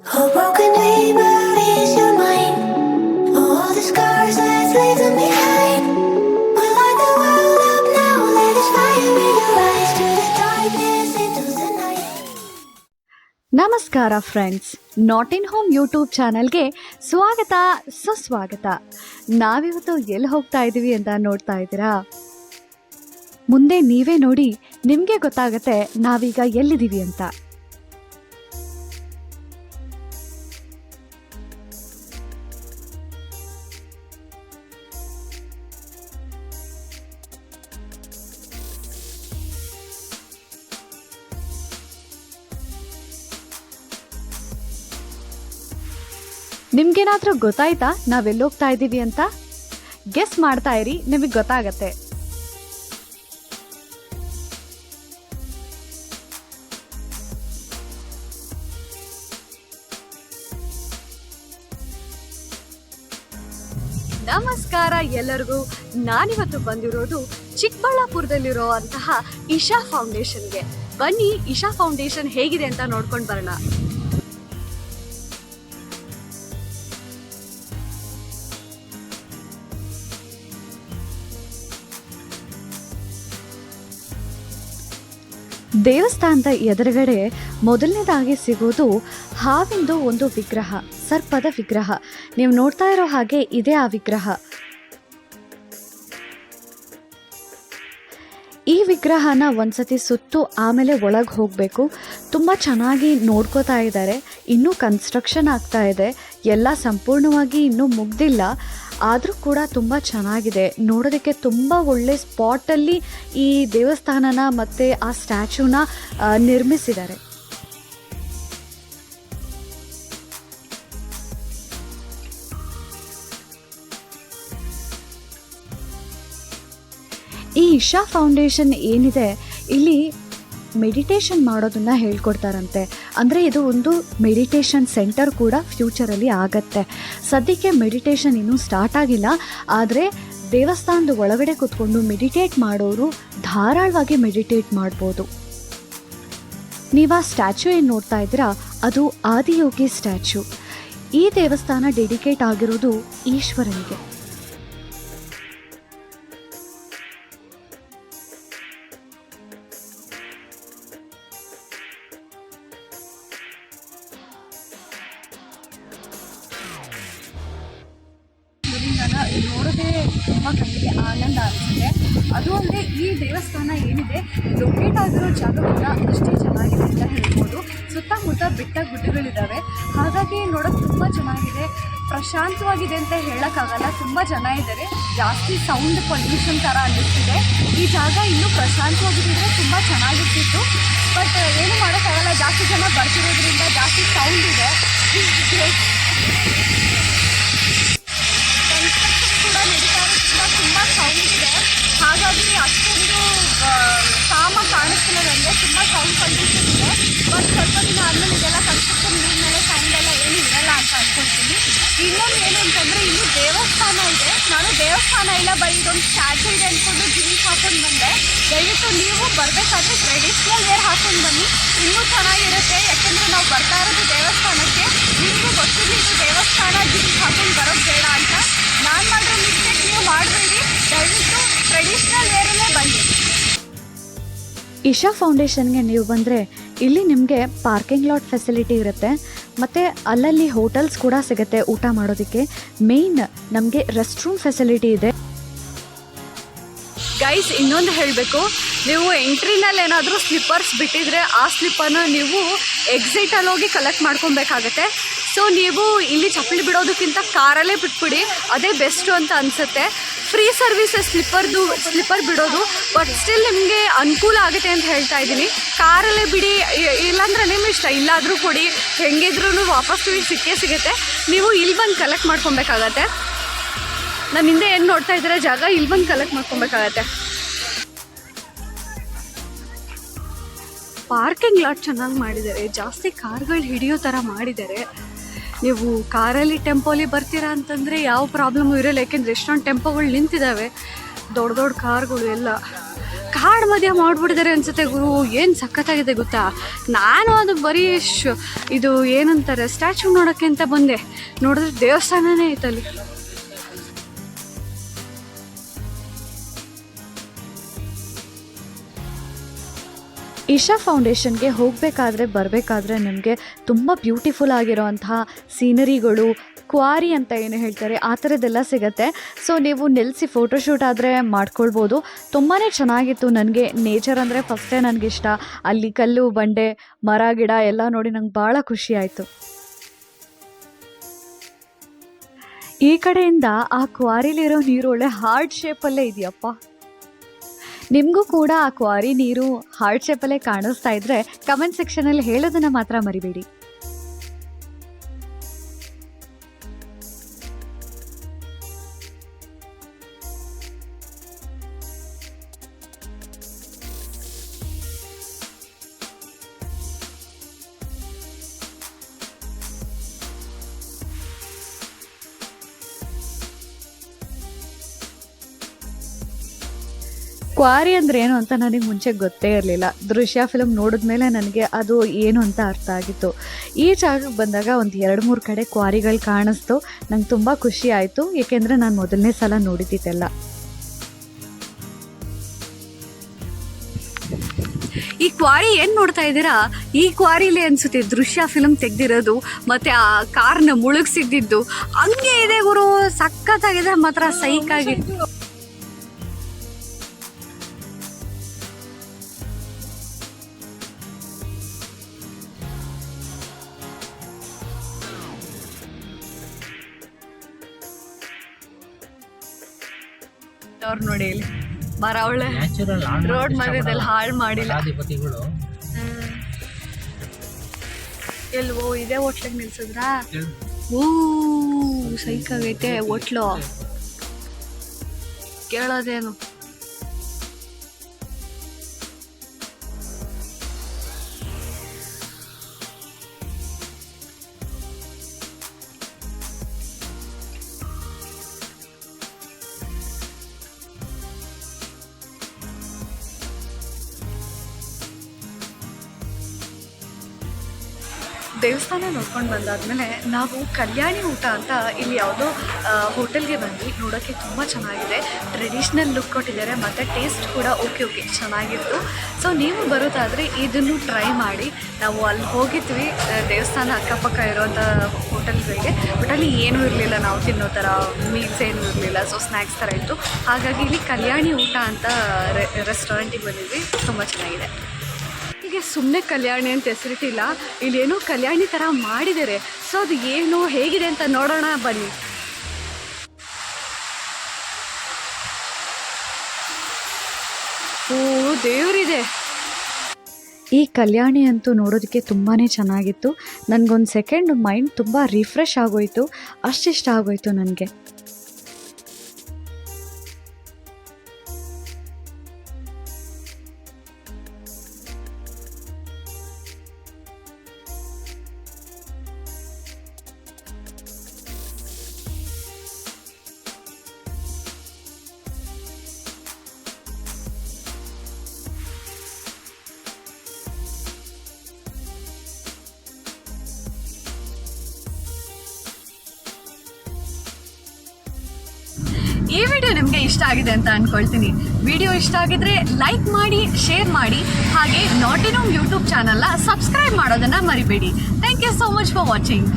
A broken memory is your mind. All the scars that's leaving behind. We light the world up now. Let us fire in your eyes to the darkness into the night. ನಮಸ್ಕಾರ friends, not in home YouTube ಚಾನಲ್ಗೆ ಸ್ವಾಗತ ಸುಸ್ವಾಗತ. ನಾವಿವತ್ತು ಎಲ್ಲಿ ಹೋಗ್ತಾ ಇದ್ದೀವಿ ಅಂತ ನೋಡ್ತಾ ಇದ್ದೀರಾ? ಮುಂದೆ ನೀವೇ ನೋಡಿ, ನಿಮಗೆ ಗೊತ್ತಾಗತ್ತೆ ನಾವೀಗ ಎಲ್ಲಿದ್ದೀವಿ ಅಂತ. ನಿಮ್ಗೇನಾದ್ರೂ ಗೊತ್ತಾಯ್ತಾ ನಾವೆಲ್ಲೋಗ್ತಾ ಇದ್ದೀವಿ ಅಂತ? ಗೆಸ್ ಮಾಡ್ತಾ ಇರಿ, ನಿಮಗೆ ಗೊತ್ತಾಗತ್ತೆ. ನಮಸ್ಕಾರ ಎಲ್ಲರಿಗೂ. ನಾನಿವತ್ತು ಬಂದಿರೋದು ಚಿಕ್ಕಬಳ್ಳಾಪುರದಲ್ಲಿರೋ ಅಂತಹ ಇಶಾ ಫೌಂಡೇಶನ್ಗೆ. ಬನ್ನಿ, ಇಶಾ ಫೌಂಡೇಶನ್ ಹೇಗಿದೆ ಅಂತ ನೋಡ್ಕೊಂಡು ಬರೋಣ. ದೇವಸ್ಥಾನದ ಎದುರುಗಡೆ ಮೊದಲನೇದಾಗಿ ಸಿಗೋದು ಹಾವಿಂದು ಒಂದು ವಿಗ್ರಹ, ಸರ್ಪದ ವಿಗ್ರಹ. ನೀವು ನೋಡ್ತಾ ಇರೋ ಹಾಗೆ ಇದೆ ಆ ವಿಗ್ರಹ. ಈ ವಿಗ್ರಹನ ಒಂದ್ಸತಿ ಸುತ್ತು ಆಮೇಲೆ ಒಳಗೆ ಹೋಗಬೇಕು. ತುಂಬ ಚೆನ್ನಾಗಿ ನೋಡ್ಕೋತಾ ಇದ್ದಾರೆ. ಇನ್ನೂ ಕನ್ಸ್ಟ್ರಕ್ಷನ್ ಆಗ್ತಾ ಇದೆ, ಎಲ್ಲ ಸಂಪೂರ್ಣವಾಗಿ ಇನ್ನೂ ಮುಗ್ದಿಲ್ಲ. ಆದರೂ ಕೂಡ ತುಂಬ ಚೆನ್ನಾಗಿದೆ ನೋಡೋದಕ್ಕೆ. ತುಂಬ ಒಳ್ಳೆ ಸ್ಪಾಟಲ್ಲಿ ಈ ದೇವಸ್ಥಾನನ ಮತ್ತು ಆ ಸ್ಟ್ಯಾಚ್ಯೂನ ನಿರ್ಮಿಸಿದ್ದಾರೆ. ಈ ಇಶಾ ಫೌಂಡೇಶನ್ ಏನಿದೆ, ಇಲ್ಲಿ ಮೆಡಿಟೇಷನ್ ಮಾಡೋದನ್ನು ಹೇಳ್ಕೊಡ್ತಾರಂತೆ. ಅಂದರೆ ಇದು ಒಂದು ಮೆಡಿಟೇಷನ್ ಸೆಂಟರ್ ಕೂಡ ಫ್ಯೂಚರಲ್ಲಿ ಆಗತ್ತೆ. ಸದ್ಯಕ್ಕೆ ಮೆಡಿಟೇಷನ್ ಇನ್ನೂ ಸ್ಟಾರ್ಟ್ ಆಗಿಲ್ಲ, ಆದರೆ ದೇವಸ್ಥಾನದ ಒಳಗಡೆ ಕೂತ್ಕೊಂಡು ಮೆಡಿಟೇಟ್ ಮಾಡೋರು ಧಾರಾಳವಾಗಿ ಮೆಡಿಟೇಟ್ ಮಾಡ್ಬೋದು. ನೀವು ಆ ಸ್ಟ್ಯಾಚ್ಯೂ ಏನು ನೋಡ್ತಾ ಇದ್ದೀರಾ, ಅದು ಆದಿಯೋಗಿ ಸ್ಟ್ಯಾಚ್ಯೂ. ಈ ದೇವಸ್ಥಾನ ಡೆಡಿಕೇಟ್ ಆಗಿರೋದು ಈಶ್ವರನಿಗೆ. ನೋಡೋದೇ ತುಂಬ ಕಣ್ಣಿಗೆ ಆನಂದ ಅನಿಸುತ್ತೆ. ಅದು ಅಲ್ಲದೆ ಈ ದೇವಸ್ಥಾನ ಏನಿದೆ, ಲೊಕೇಟ್ ಆಗಿರೋ ಜಾಗ ಕೂಡ ಅಷ್ಟೇ ಚೆನ್ನಾಗಿದೆ ಅಂತ ಹೇಳ್ಬೋದು. ಸುತ್ತಮುತ್ತ ಬೆಟ್ಟ ಗುಡ್ಡಗಳಿದ್ದಾವೆ, ಹಾಗಾಗಿ ನೋಡೋಕೆ ತುಂಬ ಚೆನ್ನಾಗಿದೆ. ಪ್ರಶಾಂತವಾಗಿದೆ ಅಂತ ಹೇಳೋಕ್ಕಾಗಲ್ಲ, ತುಂಬ ಜನ ಇದ್ದಾರೆ. ಜಾಸ್ತಿ ಸೌಂಡ್ ಪೊಲ್ಯೂಷನ್ ಥರ ಅನ್ನಿಸ್ತಿದೆ. ಈ ಜಾಗ ಇನ್ನೂ ಪ್ರಶಾಂತವಾಗಿದ್ದರೆ ತುಂಬ ಚೆನ್ನಾಗಿರ್ತಿತ್ತು. ಬಟ್ ಏನು ಮಾಡೋಕ್ಕಾಗಲ್ಲ, ಜಾಸ್ತಿ ಜನ ಬರ್ತಿರೋದ್ರಿಂದ ಜಾಸ್ತಿ ಸೌಂಡ್ ಇದೆ. ತುಂಬ ಸೌಂಡ್ ಇದೆ, ಹಾಗಾಗಿ ಅಷ್ಟೊಂದು ಕಾಮ ಕಾಣಿಸ್ತಿಲ್ಲ ನನಗೆ. ತುಂಬ ಸೌಂಡ್ ಪೊಲ್ಯೂಷನ್ ಇದೆ. ಬಟ್ ಸ್ವಲ್ಪ ದಿನ ಆದಮೇಲೆ ಇದೆಲ್ಲ ಕನ್ಸ್ಟ್ರಕ್ಷನ್ ಮುಗಿದ್ಮೇಲೆ ಸೌಂಡ್ ಎಲ್ಲ ಏನೂ ಇರಲ್ಲ ಅಂತ ಅಂದ್ಕೊಳ್ತೀನಿ. ಇನ್ನೊಂದು ಏನು ಅಂತಂದರೆ, ಇನ್ನೂ ದೇವಸ್ಥಾನ ಇದೆ. ನಾನು ದೇವಸ್ಥಾನ ಇಲ್ಲ, ಇದೊಂದು ಸ್ಟ್ಯಾಚ್ಯೂ ಇದೆ ಅಂದ್ಕೊಂಡು ಜೀನ್ಸ್ ಹಾಕೊಂಡು ಬಂದೆ. ದಯವಿಟ್ಟು ನೀವು ಬರಬೇಕಾದ್ರೆ ಟ್ರೆಡಿಷ್ನಲ್ ವೇರ್ ಹಾಕೊಂಡು ಬನ್ನಿ, ಇನ್ನೂ ಚೆನ್ನಾಗಿರುತ್ತೆ. ಯಾಕೆಂದರೆ ನಾವು ಬರ್ತಾ ಇರೋದು ದೇವಸ್ಥಾನಕ್ಕೆ. ನಿಮಗೆ ಗೊತ್ತಿರಲಿ ಇದು ದೇವಸ್ಥಾನ, ಜೀನ್ಸ್ ಹಾಕೊಂಡು ಬರೋದು ಬೇಡ ಅಂತ. ನಾನು ಮಾಡಿರೋ ಮಿಸ್ಟೇಕ್ ನೀವು ಮಾಡಬೇಡಿ, ದಯವಿಟ್ಟು ಟ್ರೆಡಿಷ್ನಲ್ ವೇರಲ್ಲೇ ಬನ್ನಿ. ಇಶಾ ಫೌಂಡೇಶನ್ಗೆ ನೀವು ಬಂದರೆ ಇಲ್ಲಿ ನಿಮಗೆ ಪಾರ್ಕಿಂಗ್ ಲಾಟ್ ಫೆಸಿಲಿಟಿ ಇರುತ್ತೆ, ಮತ್ತು ಅಲ್ಲಲ್ಲಿ ಹೋಟೆಲ್ಸ್ ಕೂಡ ಸಿಗುತ್ತೆ ಊಟ ಮಾಡೋದಕ್ಕೆ. ಮೇಯ್ನ್ ನಮಗೆ ರೆಸ್ಟ್ ರೂಮ್ ಫೆಸಿಲಿಟಿ ಇದೆ. ಗೈಸ್, ಇನ್ನೊಂದು ಹೇಳಬೇಕು, ನೀವು ಎಂಟ್ರಿನಲ್ಲಿ ಏನಾದರೂ ಸ್ಲಿಪ್ಪರ್ಸ್ ಬಿಟ್ಟಿದ್ರೆ ಆ ಸ್ಲಿಪ್ಪರ್ನ ನೀವು ಎಕ್ಸಿಟಲ್ಲಿ ಹೋಗಿ ಕಲೆಕ್ಟ್ ಮಾಡ್ಕೊಬೇಕಾಗತ್ತೆ. ಸೊ ನೀವು ಇಲ್ಲಿ ಚಪ್ಪಲಿ ಬಿಡೋದಕ್ಕಿಂತ ಕಾರಲ್ಲೇ ಬಿಟ್ಬಿಡಿ, ಅದೇ ಬೆಸ್ಟು ಅಂತ ಅನಿಸುತ್ತೆ. ಫ್ರೀ ಸರ್ವಿಸಸ್ ಸ್ಲಿಪ್ಪರ್ ಬಿಡೋದು, ಬಟ್ ಸ್ಟಿಲ್ ನಿಮಗೆ ಅನುಕೂಲ ಆಗುತ್ತೆ ಅಂತ ಹೇಳ್ತಾ ಇದ್ದೀನಿ. ಕಾರಲ್ಲೇ ಬಿಡಿ, ಇಲ್ಲಾಂದರೆ ನಿಮ್ಮ ಇಷ್ಟ, ಇಲ್ಲಾದರೂ ಕೊಡಿ, ಹೆಂಗಿದ್ರೂ ವಾಪಸ್ ಸಿಕ್ಕೇ ಸಿಗುತ್ತೆ. ನೀವು ಇಲ್ಲಿ ಬಂದು ಕಲೆಕ್ಟ್ ಮಾಡ್ಕೊಬೇಕಾಗತ್ತೆ. ನಾನು ಹಿಂದೆ ಏನು ನೋಡ್ತಾ ಇದ್ದೀರಾ ಜಾಗ, ಇಲ್ಲಿ ಬಂದು ಕಲೆಕ್ಟ್ ಮಾಡ್ಕೊಬೇಕಾಗತ್ತೆ. ಪಾರ್ಕಿಂಗ್ ಲಾಟ್ ಚೆನ್ನಾಗಿ ಮಾಡಿದ್ದಾರೆ, ಜಾಸ್ತಿ ಕಾರ್ಗಳು ಹಿಡಿಯೋ ಥರ ಮಾಡಿದ್ದಾರೆ. ನೀವು ಕಾರಲ್ಲಿ ಟೆಂಪೋಲಿ ಬರ್ತೀರಾ ಅಂತಂದರೆ ಯಾವ ಪ್ರಾಬ್ಲಮ್ಮು ಇರೋಲ್ಲ, ಯಾಕೆಂದರೆ ಎಷ್ಟೊಂದು ಟೆಂಪೋಗಳು ನಿಂತಿದ್ದಾವೆ, ದೊಡ್ಡ ದೊಡ್ಡ ಕಾರ್ಗಳು ಎಲ್ಲ. ಕಾಡು ಮಧ್ಯ ಮಾಡಿಬಿಟ್ಟಿದ್ದಾರೆ ಅನ್ಸುತ್ತೆ ಗುರು. ಏನು ಸಖತ್ತಾಗಿದೆ ಗೊತ್ತಾ. ನಾನು ಅದು ಬರೀ ಇದು ಏನಂತಾರೆ ಸ್ಟ್ಯಾಚು ನೋಡೋಕ್ಕೆ ಅಂತ ಬಂದೆ, ನೋಡಿದ್ರೆ ದೇವಸ್ಥಾನನೇ ಐತಲ್ಲಿ. ಇಶಾ ಫೌಂಡೇಶನ್ಗೆ ಹೋಗಬೇಕಾದ್ರೆ ಬರಬೇಕಾದ್ರೆ ನಿಮಗೆ ತುಂಬ ಬ್ಯೂಟಿಫುಲ್ ಆಗಿರೋವಂತಹ ಸೀನರಿಗಳು, ಕ್ವಾರಿ ಅಂತ ಏನು ಹೇಳ್ತಾರೆ ಆ ಥರದ್ದೆಲ್ಲ ಸಿಗುತ್ತೆ. ಸೊ ನೀವು ನಿಲ್ಲಿಸಿ ಫೋಟೋಶೂಟ್ ಆದರೆ ಮಾಡ್ಕೊಳ್ಬೋದು. ತುಂಬಾ ಚೆನ್ನಾಗಿತ್ತು. ನನಗೆ ನೇಚರ್ ಅಂದರೆ ಫಸ್ಟೇ ನನಗಿಷ್ಟ. ಅಲ್ಲಿ ಕಲ್ಲು ಬಂಡೆ ಮರ ಗಿಡ ಎಲ್ಲ ನೋಡಿ ನಂಗೆ ಭಾಳ ಖುಷಿ ಆಯಿತು. ಈ ಕಡೆಯಿಂದ ಆ ಕ್ವಾರಿಲಿರೋ ನೀರು ಒಳ್ಳೆ ಹಾರ್ಟ್ ಶೇಪಲ್ಲೇ ಇದೆಯಪ್ಪ. ನಿಮಗೂ ಕೂಡ ಆ ಕ್ವಾರಿ ನೀರು ಹಾರ್ಟ್ ಶೇಪಲ್ಲೇ ಕಾಣಿಸ್ತಾ ಇದ್ದರೆ ಕಮೆಂಟ್ ಸೆಕ್ಷನಲ್ಲಿ ಹೇಳೋದನ್ನು ಮಾತ್ರ ಮರಿಬೇಡಿ. ಕ್ವಾರಿ ಅಂದರೆ ಏನು ಅಂತ ನನಗೆ ಮುಂಚೆ ಗೊತ್ತೇ ಇರಲಿಲ್ಲ. ದೃಶ್ಯ ಫಿಲಮ್ ನೋಡಿದ್ಮೇಲೆ ನನಗೆ ಅದು ಏನು ಅಂತ ಅರ್ಥ ಆಗಿತ್ತು. ಈ ಜಾಗಕ್ಕೆ ಬಂದಾಗ ಒಂದು 2-3 ಕಡೆ ಕ್ವಾರಿಗಳು ಕಾಣಿಸ್ತು. ನಂಗೆ ತುಂಬ ಖುಷಿ ಆಯಿತು, ಏಕೆಂದರೆ ನಾನು ಮೊದಲನೇ ಸಲ ನೋಡಿದ್ದಿದ್ದೆಲ್ಲ. ಈ ಕ್ವಾರಿ ಏನು ನೋಡ್ತಾ ಇದ್ದೀರಾ, ಈ ಕ್ವಾರಿಲಿ ಅನಿಸುತ್ತೆ ದೃಶ್ಯ ಫಿಲಮ್ ತೆಗ್ದಿರೋದು ಮತ್ತು ಆ ಕಾರ್ನ ಮುಳುಗಿಸಿದ್ದು. ಹಂಗೆ ಇದೆ ಗುರು, ಸಖತ್ತಾಗಿದೆ ಮಾತ್ರ, ಸೈಕಾಗಿ. ಅವ್ರು ನೋಡಿ ಇಲ್ಲಿ ಮರ ಒಳ್ಳೆ ರೋಡ್ ಮಧ್ಯದಲ್ಲಿ ಹಾಳು ಮಾಡಿಲ್ಲ. ಎಲ್ವೋ ಇದೇ ಹೋಟ್ಲಿಗೆ ನಿಲ್ಸಿದ್ರಾ? ಓ ಸೈಕಾಗೈತೆ ಹೋಟ್ಲು, ಕೇಳೋದೇನು. ದೇವಸ್ಥಾನ ನೋಡ್ಕೊಂಡು ಬಂದಾದಮೇಲೆ ನಾವು ಕಲ್ಯಾಣಿ ಊಟ ಅಂತ ಇಲ್ಲಿ ಯಾವುದೋ ಹೋಟೆಲ್ಗೆ ಬಂದ್ವಿ. ನೋಡೋಕ್ಕೆ ತುಂಬ ಚೆನ್ನಾಗಿದೆ, ಟ್ರೆಡಿಷ್ನಲ್ ಲುಕ್ ಕೊಟ್ಟಿದ್ದಾರೆ ಮತ್ತು ಟೇಸ್ಟ್ ಕೂಡ ಓಕೆ ಚೆನ್ನಾಗಿತ್ತು. ಸೊ ನೀವು ಬರೋದಾದರೆ ಇದನ್ನು ಟ್ರೈ ಮಾಡಿ. ನಾವು ಅಲ್ಲಿ ಹೋಗಿದ್ವಿ ದೇವಸ್ಥಾನ ಅಕ್ಕಪಕ್ಕ ಇರೋಂಥ ಹೋಟೆಲ್ಗಳಿಗೆ, ಬಟ್ ಅಲ್ಲಿ ಏನೂ ಇರಲಿಲ್ಲ ನಾವು ತಿನ್ನೋ ಥರ ಮೀಲ್ಸ್ ಏನೂ ಇರಲಿಲ್ಲ. ಸೊ ಸ್ನ್ಯಾಕ್ಸ್ ಥರ ಇತ್ತು. ಹಾಗಾಗಿ ಇಲ್ಲಿ ಕಲ್ಯಾಣಿ ಊಟ ಅಂತ ರೆಸ್ಟೋರೆಂಟಿಗೆ ಬಂದಿದ್ವಿ. ತುಂಬ ಚೆನ್ನಾಗಿದೆ. ಹೀಗೆ ಸುಮ್ಮನೆ ಕಲ್ಯಾಣಿ ಅಂತ ಹೆಸರಿಟ್ಟಿಲ್ಲ, ಇಲ್ಲೇನೋ ಕಲ್ಯಾಣಿ ಥರ ಮಾಡಿದ್ದಾರೆ. ಸೊ ಅದು ಏನು ಹೇಗಿದೆ ಅಂತ ನೋಡೋಣ ಬನ್ನಿ. ಓ ದೇವರಿದೆ. ಈ ಕಲ್ಯಾಣಿ ಅಂತೂ ನೋಡೋದಕ್ಕೆ ತುಂಬಾ ಚೆನ್ನಾಗಿತ್ತು. ನನಗೊಂದು ಸೆಕೆಂಡ್ ಮೈಂಡ್ ತುಂಬ ರಿಫ್ರೆಶ್ ಆಗೋಯಿತು, ಅಷ್ಟಿಷ್ಟ ಆಗೋಯಿತು ನನಗೆ. ಈ ವಿಡಿಯೋ ನಿಮಗೆ ಇಷ್ಟ ಆಗಿದೆ ಅಂತ ಅಂದ್ಕೊಳ್ತೀನಿ. ವಿಡಿಯೋ ಇಷ್ಟ ಆಗಿದ್ರೆ ಲೈಕ್ ಮಾಡಿ, ಶೇರ್ ಮಾಡಿ, ಹಾಗೆ ನಾಟಿನೂಮ್ ಯೂಟ್ಯೂಬ್ ಚಾನಲ್ನ ಸಬ್ಸ್ಕ್ರೈಬ್ ಮಾಡೋದನ್ನು ಮರಿಬೇಡಿ. Thank you so much for watching.